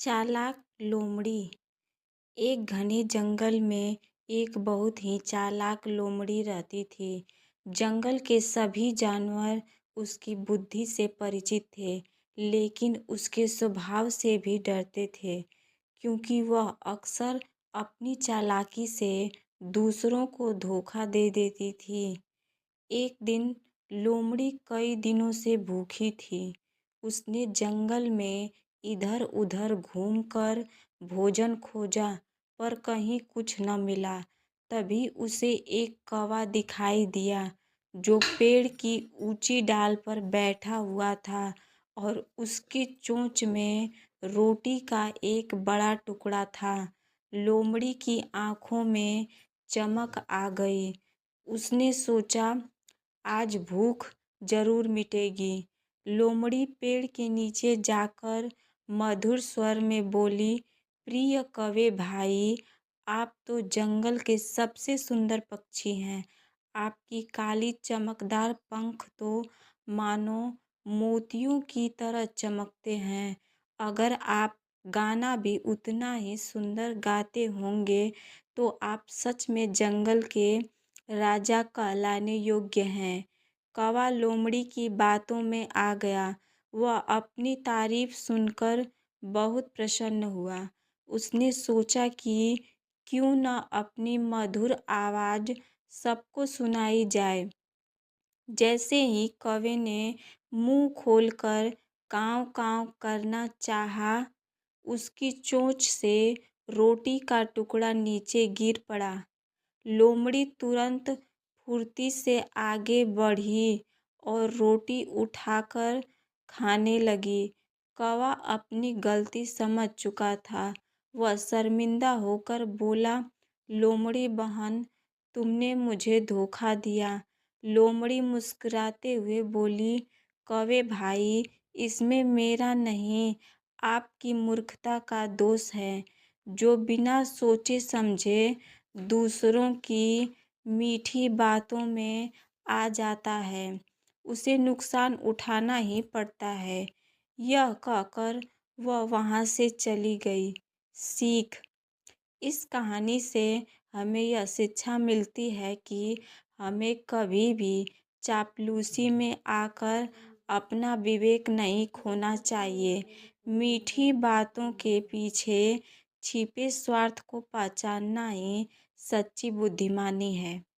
चालाक लोमड़ी। एक घने जंगल में एक बहुत ही चालाक लोमड़ी रहती थी। जंगल के सभी जानवर उसकी बुद्धि से परिचित थे, लेकिन उसके स्वभाव से भी डरते थे, क्योंकि वह अक्सर अपनी चालाकी से दूसरों को धोखा दे देती थी। एक दिन लोमड़ी कई दिनों से भूखी थी। उसने जंगल में इधर-उधर घूमकर भोजन खोजा, पर कहीं कुछ न मिला। तभी उसे एक कौवा दिखाई दिया, जो पेड़ की ऊंची डाल पर बैठा हुआ था और उसकी चोंच में रोटी का एक बड़ा टुकड़ा था। लोमड़ी की आंखों में चमक आ गई। उसने सोचा, आज भूख जरूर मिटेगी। लोमड़ी पेड़ के नीचे जाकर मधुर स्वर में बोली, प्रिय कौवे भाई, आप तो जंगल के सबसे सुंदर पक्षी हैं। आपकी काली चमकदार पंख तो मानो मोतियों की तरह चमकते हैं। अगर आप गाना भी उतना ही सुंदर गाते होंगे तो आप सच में जंगल के राजा कहलाने योग्य हैं। कौवा लोमड़ी की बातों में आ गया। वह अपनी तारीफ सुनकर बहुत प्रसन्न हुआ। उसने सोचा कि क्यों न अपनी मधुर आवाज़ सबको सुनाई जाए। जैसे ही कौवे ने मुंह खोलकर काँव काँव करना चाहा, उसकी चोंच से रोटी का टुकड़ा नीचे गिर पड़ा। लोमड़ी तुरंत फुर्ती से आगे बढ़ी और रोटी उठाकर खाने लगी। कौवा अपनी गलती समझ चुका था। वह शर्मिंदा होकर बोला, लोमड़ी बहन, तुमने मुझे धोखा दिया। लोमड़ी मुस्कुराते हुए बोली, कौवे भाई, इसमें मेरा नहीं, आपकी मूर्खता का दोष है, जो बिना सोचे समझे दूसरों की मीठी बातों में आ जाता है, उसे नुकसान उठाना ही पड़ता है। यह कहकर वह वहाँ से चली गई। सीख: इस कहानी से हमें यह शिक्षा मिलती है कि हमें कभी भी चापलूसी में आकर अपना विवेक नहीं खोना चाहिए। मीठी बातों के पीछे छिपे स्वार्थ को पहचानना ही सच्ची बुद्धिमानी है।